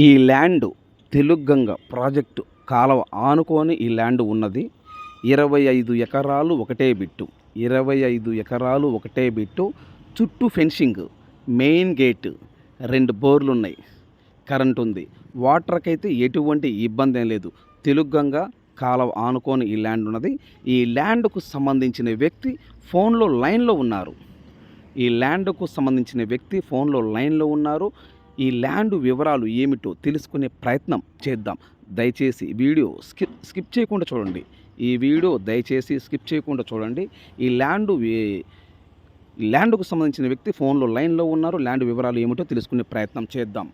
ఈ land Telugu Ganga project కాలవ ఆనుకొని ఈ ల్యాండ్ ఉన్నది. 25 ఎకరాలు ఒకటే బిట్టు. 25 ఎకరాలు ఒకటే బిట్టు. చుట్టూ ఫెన్సింగ్, మెయిన్ గేట్, 2 బోర్లు ఉన్నాయి, కరెంట్ ఉంది. వాటర్కైతే ఎటువంటి ఇబ్బంది ఏం లేదు. తెలుగంగ కాలవ ఆనుకొని ఈ ల్యాండ్ ఉన్నది. ఈ ల్యాండ్కు సంబంధించిన వ్యక్తి ఫోన్లో లైన్లో ఉన్నారు. ఈ ల్యాండ్కు సంబంధించిన వ్యక్తి ఫోన్లో లైన్లో ఉన్నారు. ఈ ల్యాండ్ వివరాలు ఏమిటో తెలుసుకునే ప్రయత్నం చేద్దాం. దయచేసి వీడియో స్కిప్ చేయకుండా చూడండి. ఈ వీడియో దయచేసి స్కిప్ చేయకుండా చూడండి. ఈ ల్యాండ్కు సంబంధించిన వ్యక్తి ఫోన్లో లైన్లో ఉన్నారు. ల్యాండ్ వివరాలు ఏమిటో తెలుసుకునే ప్రయత్నం చేద్దాం.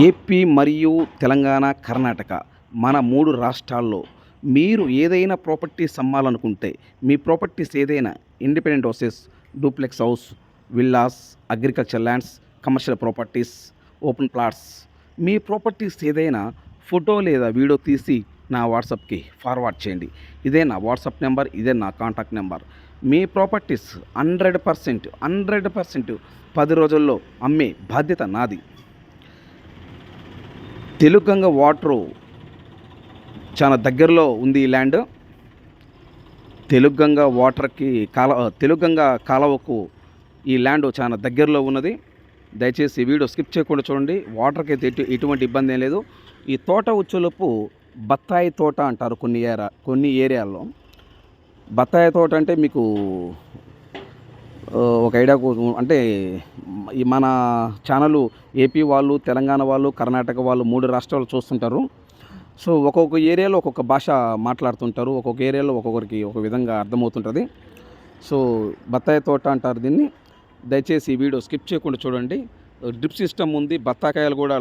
ఏపీ మరియు తెలంగాణ, కర్ణాటక మన 3 రాష్ట్రాల్లో మీరు ఏదైనా ప్రాపర్టీస్ అమ్మాలనుకుంటే, మీ ప్రాపర్టీస్ ఏదైనా independent houses, duplex house, villas, agriculture lands, commercial properties, open plots, మీ ప్రాపర్టీస్ ఏదైనా ఫోటో లేదా వీడియో తీసి నా వాట్సాప్కి ఫార్వర్డ్ చేయండి. ఇదే నా వాట్సాప్ నెంబర్, ఇదే నా కాంటాక్ట్ నెంబర్. మీ ప్రాపర్టీస్ 100% 10 రోజుల్లో అమ్మే బాధ్యత నాది. తెలుగంగ వాటరు చాలా దగ్గరలో ఉంది. ఈ ల్యాండ్ తెలుగంగ వాటర్కి తెలుగంగ కాలువకు ఈ ల్యాండ్ చాలా దగ్గరలో ఉన్నది. దయచేసి వీడియో స్కిప్ చేయకుండా చూడండి. వాటర్కి అయితే ఎటువంటి ఇబ్బంది ఏం లేదు. ఈ తోట ఉచ్చులపు బత్తాయి తోట అంటారు కొన్ని ఏరియాల్లో. బత్తాయి తోట అంటే మీకు ఒక ఐడియా కోసం అంటే ఈ మన ఛానల్ ఏపీ వాళ్ళు, తెలంగాణ వాళ్ళు, కర్ణాటక వాళ్ళు 3 రాష్ట్రాలు చూస్తుంటారు. సో ఒక్కొక్క ఏరియాలో ఒక్కొక్క భాష మాట్లాడుతుంటారు. ఒక్కొక్క ఏరియాలో ఒక్కొక్కరికి ఒక విధంగా అర్థమవుతుంటుంది. సో బత్తాయి తోట అంటారు దీన్ని. దయచేసి ఈ వీడియో స్కిప్ చేయకుండా చూడండి. డ్రిప్ సిస్టమ్ ఉంది. బత్తాకాయలు కూడా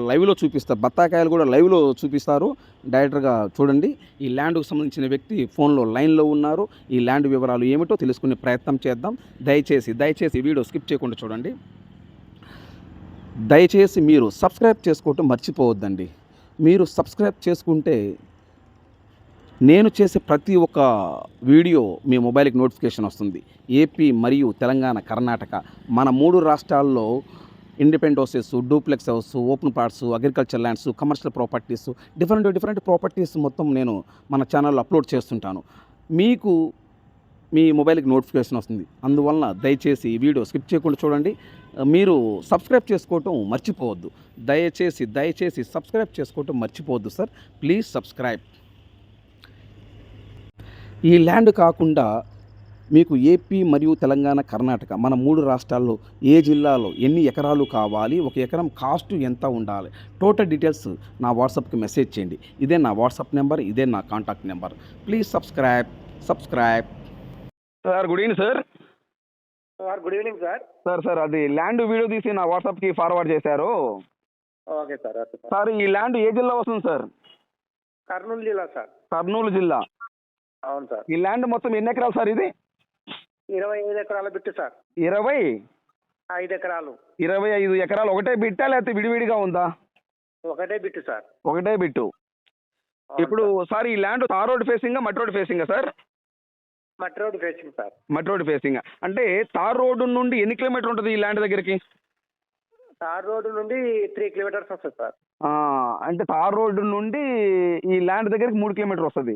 లైవ్లో చూపిస్తారు. డైరెక్ట్గా చూడండి. ఈ ల్యాండ్కు సంబంధించిన వ్యక్తి ఫోన్లో లైన్లో ఉన్నారు. ఈ ల్యాండ్ వివరాలు ఏమిటో తెలుసుకునే ప్రయత్నం చేద్దాం. దయచేసి వీడియో స్కిప్ చేయకుండా చూడండి. దయచేసి మీరు సబ్స్క్రైబ్ చేసుకోవటం మర్చిపోవద్దండి. మీరు సబ్స్క్రైబ్ చేసుకుంటే నేను చేసే ప్రతి ఒక్క వీడియో మీ మొబైల్కి నోటిఫికేషన్ వస్తుంది. ఏపీ మరియు తెలంగాణ, కర్ణాటక మన 3 రాష్ట్రాల్లో independent houses, duplex house, open plots, agriculture lands, commercial properties, different properties మొత్తం నేను మన ఛానల్లో అప్లోడ్ చేస్తుంటాను. మీకు మీ మొబైల్కి నోటిఫికేషన్ వస్తుంది. అందువలన దయచేసి ఈ వీడియో స్కిప్ చేయకుండా చూడండి. మీరు సబ్స్క్రైబ్ చేసుకోవటం మర్చిపోవద్దు. దయచేసి సబ్స్క్రైబ్ చేసుకోవటం మర్చిపోవద్దు సార్. Please subscribe. ఈ ల్యాండ్ కాకుండా మీకు ఏపీ మరియు తెలంగాణ, కర్ణాటక మన 3 రాష్ట్రాల్లో ఏ జిల్లాలో ఎన్ని ఎకరాలు కావాలి, 1 ఎకరం కాస్ట్ ఎంత ఉండాలి, టోటల్ డీటెయిల్స్ నా వాట్సాప్కి మెసేజ్ చేయండి. ఇదే నా వాట్సాప్ నెంబర్, ఇదే నా contact number. Please subscribe. Sir good evening sir. Good evening sir. Sir అది ల్యాండ్ వీడియో తీసి నా వాట్సాప్కి ఫార్వర్డ్ చేశారు. Okay sir. సార్ ఈ ల్యాండ్ ఏ జిల్లా వస్తుంది సార్? కర్నూలు జిల్లా సార్. కర్నూలు జిల్లా. అవును సార్. ఈ ల్యాండ్ మొత్తం ఎన్ని ఎకరాలు సార్? ఇది 25 ఎకరాల బిట్టు సార్. 25 ఎకరాలు. 25 ఎకరాలు ఒకటే బిట్టా లేకపోతే విడివిడిగా ఉందా? ఒకటే బిట్టు సార్. ఒకటే బిట్టు. ఇప్పుడు సార్ ఈ ల్యాండ్ తార్ రోడ్ ఫేసింగా, మట్టి రోడ్ ఫేసింగా సార్? మట్టి రోడ్ ఫేసింగ్ సార్. మట్టి రోడ్ ఫేసింగ్ అంటే తార్ రోడ్డు నుండి ఎన్ని కిలోమీటర్ ఉంటుంది ఈ ల్యాండ్ దగ్గరికి? తార్ రోడ్డు నుండి 3 కిలోమీటర్స్ వస్తుంది సార్. అంటే తార్ రోడ్డు నుండి ఈ ల్యాండ్ దగ్గరికి 3 కిలోమీటర్ వస్తుంది.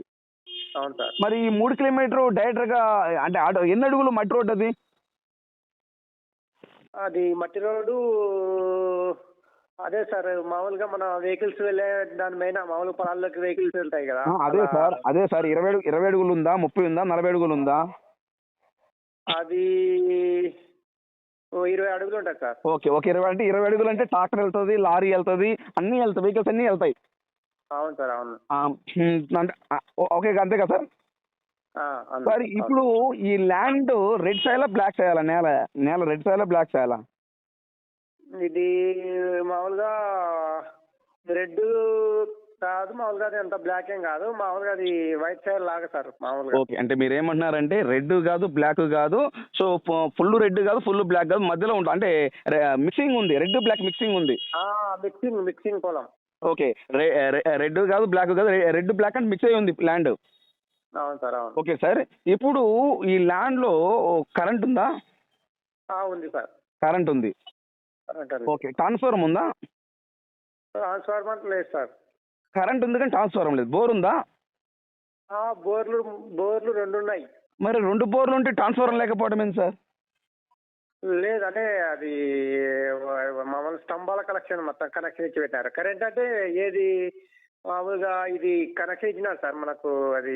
అవును సార్. మరి ఈ 3 కిలోమీటర్ డైరెక్ట్గా అంటే ఎన్ని అడుగులు మట్టి రోడ్ అది? అది మట్టి రోడ్డు అదే సార్. మామూలుగా మన వెహికల్స్ వెళ్ళే దాని మీద మామూలు పొలాల్లోకి వెహికల్స్ వెళ్తాయి కదా. అదే సార్ 20 అడుగులు ఉందా, 30 ఉందా, 40 అడుగులు ఉందా? అది 20 అడుగులు ఉంటుంది సార్. ఓకే 20 అడుగులు అంటే ట్రాక్టర్ వెళ్తుంది, లారీ వెళ్తుంది, అన్నీ వెళ్తాయి, వెహికల్స్ అన్నీ వెళ్తాయి. అవును సార్. అవును. అంటే ఓకే అంతే కదా సార్? సార్ ఇప్పుడు ఈ ల్యాండ్ రెడ్ చేయాలా, బ్లాక్ చేయాలా? నేల రెడ్ చేయాలా, బ్లాక్ చేయాలా? ఇది మామూలుగా రెడ్ కాదు, మామూలుగా అది అంత బ్లాక్ ఏం కాదు, మామూలుగా అది వైట్ సైడ్ లాగా సార్ మామూలుగా. ఓకే అంటే మీరు ఏమంటున్నారంటే రెడ్ కాదు, బ్లాక్ కాదు, సో ఫుల్ రెడ్ కాదు, ఫుల్ బ్లాక్ కాదు, మధ్యలో ఉంటుంది అంటే మిక్సింగ్ ఉంది, రెడ్ బ్లాక్ మిక్సింగ్ ఉంది. మిక్సింగ్ పొలం. ఓకే రెడ్ కాదు, బ్లాక్ కాదు, రెడ్ బ్లాక్ అండ్ మిక్స్ అయి ఉంది ల్యాండ్. అవును సార్. అవును. Okay sir. ఇప్పుడు ఈ ల్యాండ్లో కరెంట్ ఉందా? ఉంది సార్. కరెంట్ ఉంది. ఓకే ట్రాన్స్ఫార్మర్ ఉందా? ట్రాన్స్ఫార్మర్ లేదు సార్. కరెంట్ ఉంది కానీ ట్రాన్స్ఫార్మర్ లేదు. బోర్ ఉందా? బోర్లు బోర్లు 2 ఉన్నాయి. మరి 2 బోర్లు ఉంటే ట్రాన్స్ఫార్మర్ లేకపోవడం ఏంటి సార్? లేదు అంటే అది మామూలు స్తంభాల కనెక్షన్ మొత్తం కనెక్షన్ ఇచ్చి పెట్టారు. కరెంట్ అంటే ఏది మామూలుగా ఇది కనెక్షన్ ఇచ్చినారు సార్ మనకు. అది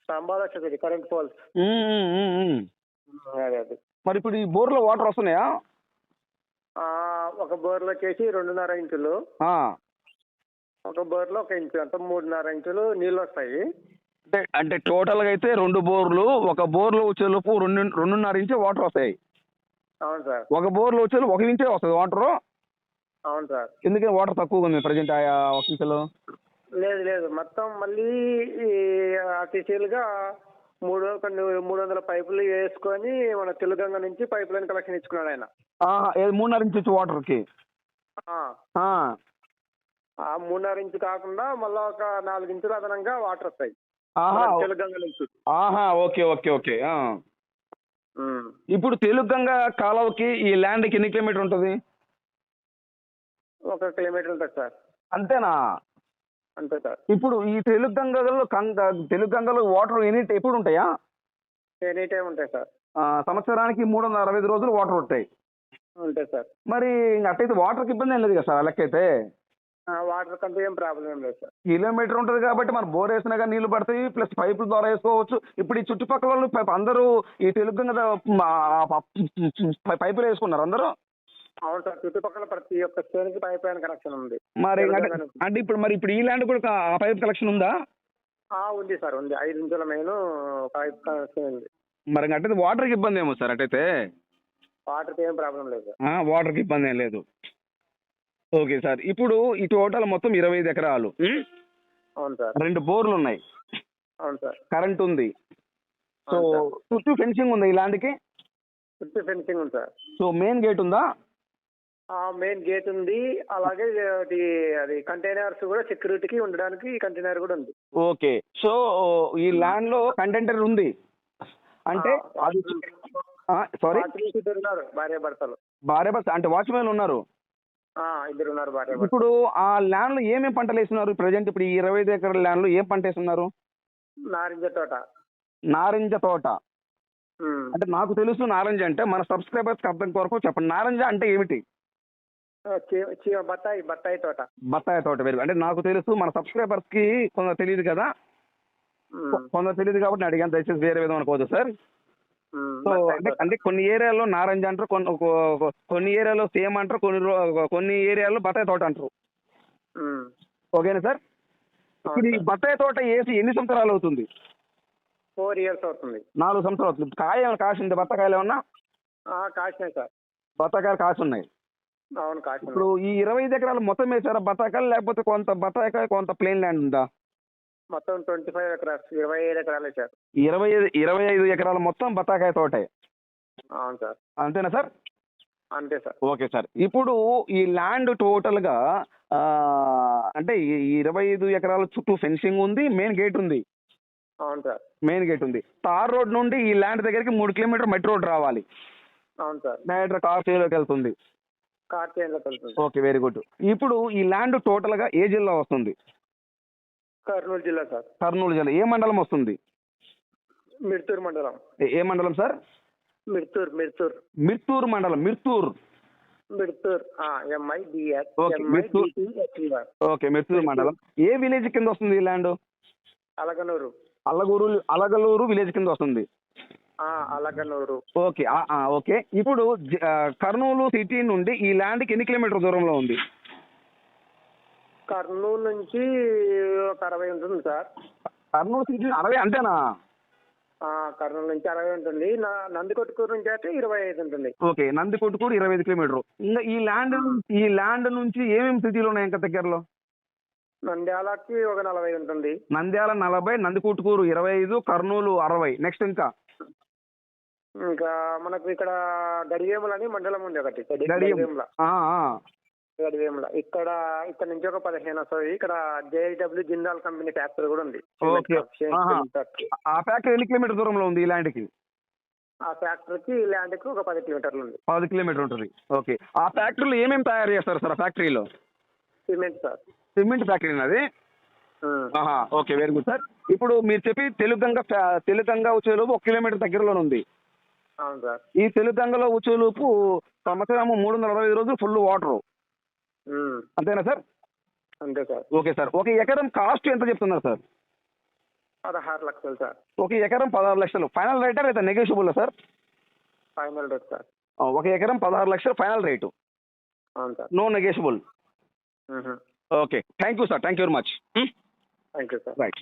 స్తంభాలు వచ్చేది కరెంట్ పోల్స్. అదే అదే. మరి ఇప్పుడు ఈ బోర్లో వాటర్ వస్తున్నాయా? ఒక బోర్లో వచ్చేసి 2.5 ఇంచులు, ఆ. ఒక బోర్లో 1 ఇంచు, అంత 3.5 ఇంచులు నీళ్ళు వస్తాయి. అంటే టోటల్గా అయితే 2 బోర్లు, ఒక బోర్లో వచ్చేలోపు 2.5 ఇంచు వాటర్ వస్తాయి. అవును సార్. ఒక బోర్లో వచ్చేలోపు 1 ఇంచే వస్తుంది వాటరు. అవును సార్. ఎందుకని వాటర్ తక్కువగా ఉంది ప్రజెంట్ ఆయా 1 ఇంచులో? లేదు లేదు, మొత్తం మళ్ళీ ఆర్టిఫిషియల్గా 300 పైపులు వేసుకొని మన తెలుగంగ నుంచి పైప్ లైన్ కనెక్షన్ ఇచ్చుకున్నాడు ఆయన. 3.5 ఇంచు వచ్చి వాటర్కి. ఆ 3.5 ఇంచు కాకుండా మళ్ళీ ఒక 4 ఇంచులు అదనంగా వాటర్ వస్తాయి తెలుగంగ నుంచి. Okay okay okay. ఇప్పుడు తెలుగంగ కాలువకి ఈ ల్యాండ్కి ఎన్ని కిలోమీటర్ ఉంటుంది? 1 కిలోమీటర్ ఉంటుంది సార్. అంతేనా? అంతే సార్. ఇప్పుడు ఈ తెలుగంగలో వాటర్ ఎప్పుడు ఉంటాయా? ఎనీ టైం ఉంటాయి సార్. సంవత్సరానికి 365 రోజులు వాటర్ ఉంటాయి. ఉంటాయి సార్. మరి అట్టయితే వాటర్కి ఇబ్బంది ఏం లేదు కదా సార్ లెక్కైతే? వాటర్ కంటే ఏం ప్రాబ్లం ఏం లేదు సార్. కిలోమీటర్ ఉంటుంది కాబట్టి మనం బోర్ వేసినా కానీ నీళ్లు పడతాయి, ప్లస్ పైపుల ద్వారా వేసుకోవచ్చు. ఇప్పుడు ఈ చుట్టుపక్కల వాళ్ళు అందరూ ఈ తెలుగంగ పైపులు వేసుకున్నారు అందరూ. అవును సార్, చుట్టుపక్కల ప్రతి ఒక్క స్టేన్కి పైప్ లైన్ కనెక్షన్ ఉంది. మరి అంటే ఇప్పుడు ఈ ల్యాండ్ కూడా ఆ పైప్ కనెక్షన్ ఉందా? ఉంది సార్, ఉంది. 5 ఇంచుల మెయిన్ పైప్ కనెక్షన్ ఉంది. మరి అట్టయితే వాటర్కి ఇబ్బంది ఏమో సార్ అట్టయితే? వాటర్కి ఏం ప్రాబ్లం లేదు. వాటర్కి ఇబ్బంది ఏం లేదు. Okay sir. ఇప్పుడు ఈ టోటల్ మొత్తం 25 ఎకరాలు. అవును సార్. 2 బోర్లు ఉన్నాయి. అవును సార్. కరెంట్ ఉంది. సో చుట్టూ ఫెన్సింగ్ ఉంది ఈ ల్యాండ్కి? చుట్టూ ఫెన్సింగ్ ఉంది సార్. సో మెయిన్ గేట్ ఉందా? మెయిన్ గేట్ ఉంది. అలాగే అది కంటైనర్స్ కూడా సెక్యూరిటీకి ఉండడానికి కంటైనర్ కూడా ఉంది. ఓకే. సో ఈ ల్యాండ్ లో కంటైనర్ ఉంది అంటే అది సారీ ఉన్నారు భార్య భర్తలు. అంటే వాచ్మెన్ ఉన్నారు. 2 ఉన్నారు భార్య. ఇప్పుడు ఆ ల్యాండ్ లో ఏమేమి పంటలు వేస్తున్నారు ప్రజెంట్? ఇప్పుడు ఈ 25 ఎకరాల ల్యాండ్ లో ఏం పంట వేస్తున్నారు? నారింజ తోట. నారింజ తోట అంటే నాకు తెలుసు నారింజ అంటే, మన సబ్స్క్రైబర్స్ అర్థం కొరకు చెప్పండి. నారింజ అంటే ఏమిటి? బత్తాయి తోట. బత్తాయి తోట వేరు. అంటే నాకు తెలుసు, మన సబ్స్క్రైబర్స్ కి కొందరు తెలియదు కదా, కొందరు తెలియదు కాబట్టి నేను అడిగాను. దయచేసి వేరే విధంగా అనుకోవద్దు సార్. సో అంటే కొన్ని ఏరియాలో నారింజ అంటారు, కొన్ని ఏరియాలో సేమ్ అంటారు, కొన్ని ఏరియాలో బత్తాయి తోట అంటారు. ఓకేనా సార్? ఇప్పుడు ఈ బత్తాయి తోట వేసి ఎన్ని సంవత్సరాలు అవుతుంది? 4 years అవుతుంది. 4 సంవత్సరాలు అవుతుంది. కాయ ఏమైనా కాసింది? బత్తాకాయలు ఏమన్నా కాసినాయి సార్. బత్తాకాయలు కాసి ఉన్నాయి. అవును కాసి. ఇప్పుడు ఈ 25 ఎకరాలు మొత్తం వేసారా బత్తాకాయలు, లేకపోతే కొంత బత్తాకాయ కొంత ప్లెయిన్ ల్యాండ్ ఉందా? మొత్తం 25 ఎకరాలు, 25 ఎకరాలు వేసారు. 25 ఎకరాలు మొత్తం బత్తాకాయ తోటే. అవును సార్. అంతేనా సార్? అంతే సార్. Okay sir. ఇప్పుడు ఈ ల్యాండ్ టోటల్గా అంటే ఈ 25 ఎకరాల చుట్టూ ఫెన్సింగ్ ఉంది, మెయిన్ గేట్ ఉంది. అవును సార్. మెయిన్ గేట్ ఉంది. తార్ రోడ్ నుండి ఈ ల్యాండ్ దగ్గరికి 3 కిలోమీటర్ మెట్రో రోడ్ రావాలి. అవును సార్. డైరెక్ట్ కార్ చేలోకి వెళ్తుంది. కార్ చేలోకి వెళ్తుంది. Okay, very good. ఇప్పుడు ఈ ల్యాండ్ టోటల్గా ఏ జిల్లా వస్తుంది? కర్నూలు జిల్లా సార్. కర్నూలు జిల్లా. ఏ మండలం వస్తుంది? మిర్తూరు మండలం. ఏ మండలం సార్? మిర్తూరు. మిర్తూరు మండలం. మిర్తూరు. MIDR. ఓకే, మిర్తూరు మండలం. ఏ విలేజ్ కింద వస్తుంది ఈ ల్యాండ్? అలగలూరు విలేజ్ కింద వస్తుంది. అలగనూరు. ఓకే. ఓకే. ఇప్పుడు కర్నూలు సిటీ నుండి ఈ ల్యాండ్కి ఎన్ని కిలోమీటర్ దూరంలో ఉంది? కర్నూలు నుంచి ఒక 60 ఉంటుంది సార్. కర్నూలు సిటీ 60 అంతేనా? కర్నూలు నుంచి 60 ఉంటుంది. నందికొట్కూరు నుంచి అయితే 25 ఉంటుంది. Okay, Nandikotkur 25 kilometre. ఇంకా ఈ ల్యాండ్ నుంచి ఏమేమి సిటీలు ఉన్నాయి ఇంకా దగ్గరలో? నంద్యాలకి ఒక 40 ఉంటుంది. నంద్యాల 40, నందికొట్కూరు 25, కర్నూలు 60. నెక్స్ట్ ఇంకా మనకు ఇక్కడ గడివేముల అని మండలం ఉంది ఒకటి. గడివేముల ఇక్కడ నుంచి ఒక 15 వస్తుంది. ఇక్కడ JW జిందాల్ కంపెనీ ఫ్యాక్టరీ కూడా ఉంది. ఆ ఫ్యాక్టరీ ఎన్ని కిలోమీటర్ దూరంలో ఉంది ఈ ల్యాండ్కి? ఆ ఫ్యాక్టరీకి ఈ ల్యాండ్కి ఒక 10 కిలోమీటర్లు ఉంది. 10 కిలోమీటర్ ఉంటుంది. ఓకే. ఆ ఫ్యాక్టరీలో ఏమేమి తయారు చేస్తారు సార్? ఆ ఫ్యాక్టరీలో సిమెంట్ సార్. సిమెంట్ ఫ్యాక్టరీ అది. ఆహా, ఓకే, వెరీ గుడ్ సార్. ఇప్పుడు మీరు చెప్పి తెలుగంగా వచ్చేలోపు 1 కిలోమీటర్ దగ్గరలోనే ఉంది. అవును సార్. ఈ తెలుగంగలో వచ్చేలోపు సంవత్సరము 365 రోజులు ఫుల్ వాటరు, అంతేనా సార్? అంతే సార్. Okay sir. ఒక ఎకరం కాస్ట్ ఎంత చెప్తున్నారు సార్? 16 లక్షలు సార్. ఒక ఎకరం 16 లక్షలు ఫైనల్ రేటా లేదా negotiable sir? Final rate sir. ఒక ఎకరం 16 లక్షలు ఫైనల్ రేటు, అవును sir. No negotiable. Okay, thank you sir, thank you very much. Thank you sir. Right.